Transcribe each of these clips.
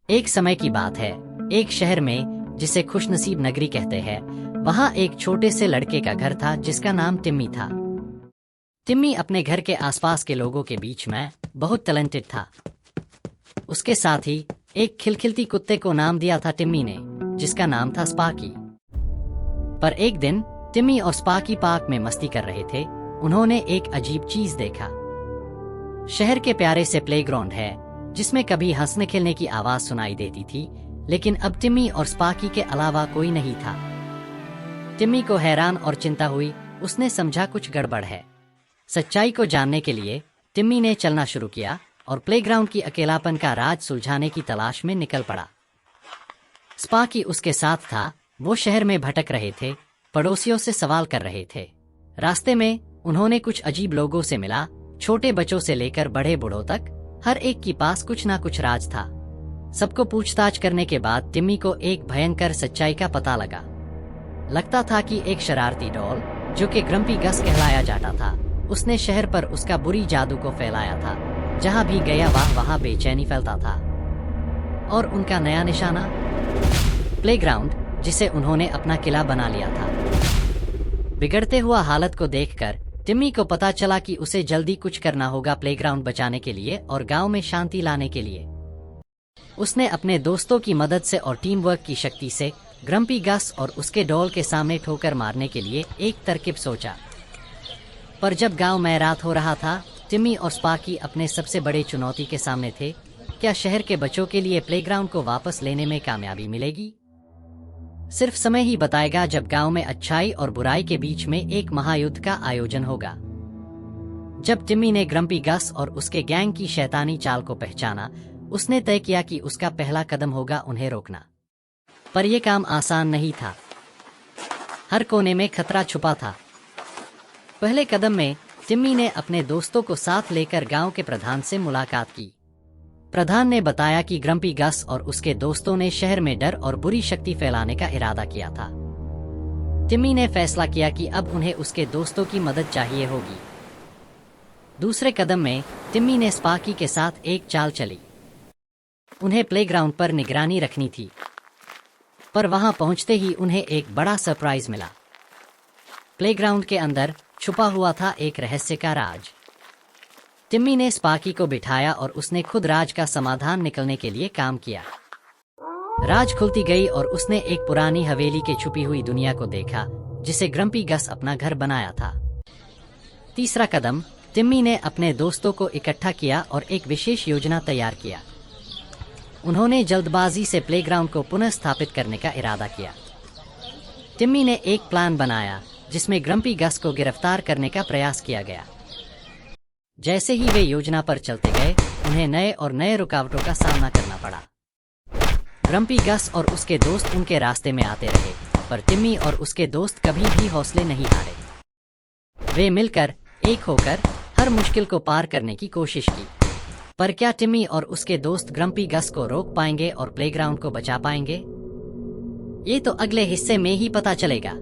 एक समय की बात है, एक शहर में जिसे खुशनसीब नगरी कहते हैं, वहाँ एक छोटे से लड़के का घर था जिसका नाम टिम्मी था। टिम्मी अपने घर के आसपास के लोगों के बीच में बहुत टैलेंटेड था। उसके साथ ही एक खिलखिलती कुत्ते को नाम दिया था टिम्मी ने, जिसका नाम था स्पार्की। पर एक दिन टिम्मी और स्पार्की पार्क में मस्ती कर रहे थे। उन्होंने एक अजीब चीज देखा। शहर के प्यारे से प्लेग्राउंड है जिसमें कभी हंसने खेलने की आवाज सुनाई देती थी, लेकिन अब टिम्मी और स्पार्की के अलावा कोई नहीं था। टिम्मी को हैरान और चिंता हुई। उसने समझा कुछ गड़बड़ है। सच्चाई को जानने के लिए टिम्मी ने चलना शुरू किया और प्लेग्राउंड की अकेलापन का राज सुलझाने की तलाश में निकल पड़ा। स्पार्की उसके साथ था। वो शहर में भटक रहे थे, पड़ोसियों से सवाल कर रहे थे। रास्ते में उन्होंने कुछ अजीब लोगों से मिला, छोटे बच्चों से लेकर बड़े बूढ़ों तक। हर एक के पास कुछ ना कुछ राज था। सबको पूछताछ करने के बाद टिम्मी को एक भयंकर सच्चाई का पता लगा। लगता था कि एक शरारती डॉल, जो कि ग्रम्पी गस कहलाया जाता था, उसने शहर पर उसका बुरी जादू को फैलाया था। जहां भी गया वहां बेचैनी फैलता था। और उनका नया निशाना प्लेग्राउंड, जिसे उन्होंने अपना किला बना लिया था। बिगड़ते हुआ हालत को देखकर टिम्मी को पता चला कि उसे जल्दी कुछ करना होगा प्लेग्राउंड बचाने के लिए और गांव में शांति लाने के लिए। उसने अपने दोस्तों की मदद से और टीम वर्क की शक्ति से ग्रम्पी गस और उसके डॉल के सामने ठोकर मारने के लिए एक तरकीब सोचा। पर जब गांव में रात हो रहा था, टिम्मी और स्पार्की अपने सबसे बड़े चुनौती के सामने थे। क्या शहर के बच्चों के लिए प्लेग्राउंड को वापस लेने में कामयाबी मिलेगी? सिर्फ समय ही बताएगा जब गांव में अच्छाई और बुराई के बीच में एक महायुद्ध का आयोजन होगा। जब टिम्मी ने ग्रम्पी गस और उसके गैंग की शैतानी चाल को पहचाना, उसने तय किया कि उसका पहला कदम होगा उन्हें रोकना। पर यह काम आसान नहीं था। हर कोने में खतरा छुपा था। पहले कदम में टिम्मी ने अपने दोस्तों को साथ लेकर गांव के प्रधान से मुलाकात की। प्रधान ने बताया कि ग्रम्पी गस और उसके दोस्तों ने शहर में डर और बुरी शक्ति फैलाने का इरादा किया था। टिम्मी ने फैसला किया कि अब उन्हें उसके दोस्तों की मदद चाहिए होगी। दूसरे कदम में टिम्मी ने स्पार्की के साथ एक चाल चली। उन्हें प्लेग्राउंड पर निगरानी रखनी थी। पर वहां पहुंचते ही उन्हें एक बड़ा सरप्राइज मिला। प्लेग्राउंड के अंदर छुपा हुआ था एक रहस्य का राज। टिम्मी ने स्पार्की को बिठाया और उसने खुद राज का समाधान निकलने के लिए काम किया। राज खुलती गई और उसने एक पुरानी हवेली के छुपी हुई दुनिया को देखा, जिसे ग्रम्पी गस अपना घर बनाया था। तीसरा कदम, टिम्मी ने अपने दोस्तों को इकट्ठा किया और एक विशेष योजना तैयार किया। उन्होंने जल्दबाजी से प्लेग्राउंड को पुनः स्थापित करने का इरादा किया। टिम्मी ने एक प्लान बनाया जिसमें ग्रम्पी गस को गिरफ्तार करने का प्रयास किया गया। जैसे ही वे योजना पर चलते गए, उन्हें नए और नए रुकावटों का सामना करना पड़ा। ग्रम्पी गस और उसके दोस्त उनके रास्ते में आते रहे, पर टिम्मी और उसके दोस्त कभी भी हौसले नहीं हारे। वे मिलकर एक होकर हर मुश्किल को पार करने की कोशिश की। पर क्या टिम्मी और उसके दोस्त ग्रम्पी गस को रोक पाएंगे और प्लेग्राउंड को बचा पाएंगे? ये तो अगले हिस्से में ही पता चलेगा।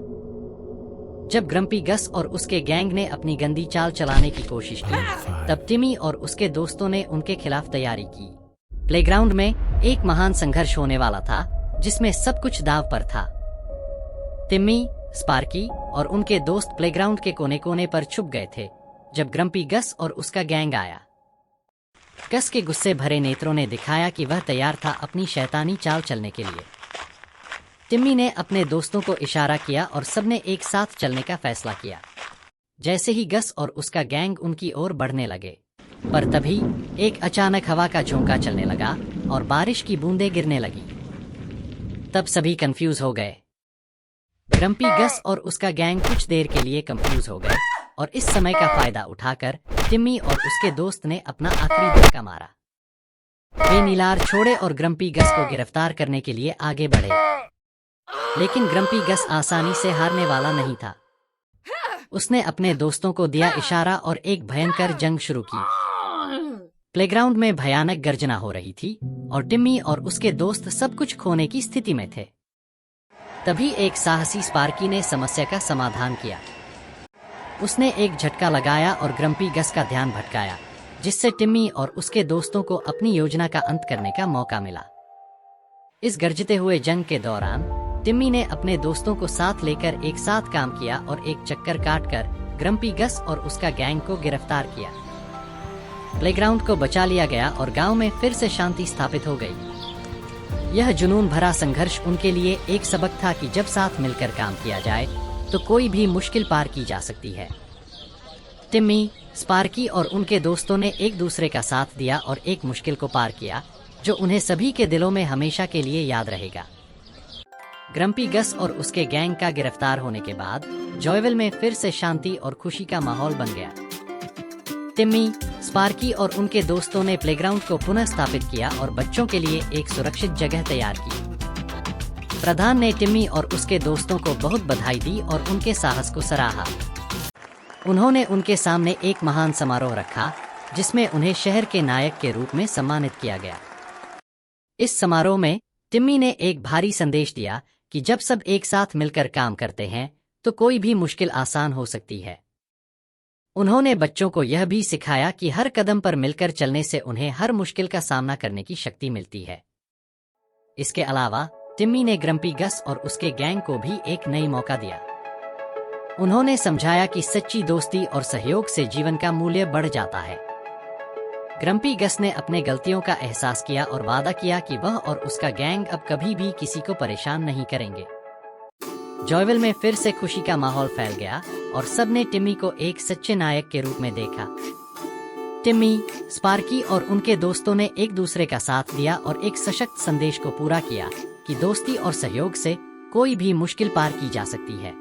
जब ग्रम्पी गस और उसके गैंग ने अपनी गंदी चाल चलाने की कोशिश की, तब टिम्मी और उसके दोस्तों ने उनके खिलाफ तैयारी की। प्लेग्राउंड में एक महान संघर्ष होने वाला था, जिसमें सब कुछ दांव पर था। टिम्मी, स्पार्की और उनके दोस्त प्लेग्राउंड के कोने कोने पर छुप गए थे जब ग्रम्पी गस और उसका गैंग आया। गस के गुस्से भरे नेत्रों ने दिखाया कि वह तैयार था अपनी शैतानी चाल चलने के लिए। टिम्मी ने अपने दोस्तों को इशारा किया और सबने एक साथ चलने का फैसला किया। जैसे ही गस और उसका गैंग उनकी ओर बढ़ने लगे, पर तभी एक अचानक हवा का झोंका चलने लगा और बारिश की बूंदें गिरने लगी। तब सभी कंफ्यूज हो गए। ग्रम्पी गस और उसका गैंग कुछ देर के लिए कंफ्यूज हो गए और इस समय का फायदा उठाकर टिम्मी और उसके दोस्त ने अपना आखिरी धक्का मारा। वे नीलार छोड़े और ग्रम्पी गस को गिरफ्तार करने के लिए आगे बढ़े। लेकिन ग्रम्पी गस आसानी से हारने वाला नहीं था। उसने अपने दोस्तों को दिया इशारा और एक भयंकर जंग शुरू की। प्लेग्राउंड में भयानक गर्जना हो रही थी और टिम्मी और उसके दोस्त सब कुछ खोने की स्थिति में थे। तभी एक साहसी स्पार्की ने समस्या का समाधान किया। उसने एक झटका लगाया और ग्रम्पी गस का ध्यान भटकाया, जिससे टिम्मी और उसके दोस्तों को अपनी योजना का अंत करने का मौका मिला। इस गरजते हुए जंग के दौरान टिम्मी ने अपने दोस्तों को साथ लेकर एक साथ काम किया और एक चक्कर काटकर ग्रम्पी गस और उसका गैंग को गिरफ्तार किया। प्लेग्राउंड को बचा लिया गया और गांव में फिर से शांति स्थापित हो गई। यह जुनून भरा संघर्ष उनके लिए एक सबक था कि जब साथ मिलकर काम किया जाए तो कोई भी मुश्किल पार की जा सकती है। टिम्मी, स्पार्की और उनके दोस्तों ने एक दूसरे का साथ दिया और एक मुश्किल को पार किया जो उन्हें सभी के दिलों में हमेशा के लिए याद रहेगा। ग्रम्पी गस और उसके गैंग का गिरफ्तार होने के बाद जॉयविल में फिर से शांति और खुशी का माहौल बन गया। टिम्मी, स्पार्की और उनके दोस्तों ने प्लेग्राउंड को पुनः स्थापित किया और बच्चों के लिए एक सुरक्षित जगह तैयार की। प्रधान ने टिम्मी और उसके दोस्तों को बहुत बधाई दी और उनके साहस को सराहा। उन्होंने उनके सामने एक महान समारोह रखा जिसमें उन्हें शहर के नायक के रूप में सम्मानित किया गया। इस समारोह में टिम्मी ने एक भारी संदेश दिया कि जब सब एक साथ मिलकर काम करते हैं तो कोई भी मुश्किल आसान हो सकती है। उन्होंने बच्चों को यह भी सिखाया कि हर कदम पर मिलकर चलने से उन्हें हर मुश्किल का सामना करने की शक्ति मिलती है। इसके अलावा टिम्मी ने ग्रम्पी गस और उसके गैंग को भी एक नई मौका दिया। उन्होंने समझाया कि सच्ची दोस्ती और सहयोग से जीवन का मूल्य बढ़ जाता है। ग्रम्पी गस ने अपने गलतियों का एहसास किया और वादा किया कि वह और उसका गैंग अब कभी भी किसी को परेशान नहीं करेंगे। जॉयविल में फिर से खुशी का माहौल फैल गया और सबने टिम्मी को एक सच्चे नायक के रूप में देखा। टिम्मी, स्पार्की और उनके दोस्तों ने एक दूसरे का साथ दिया और एक सशक्त संदेश को पूरा किया कि दोस्ती और सहयोग से कोई भी मुश्किल पार की जा सकती है।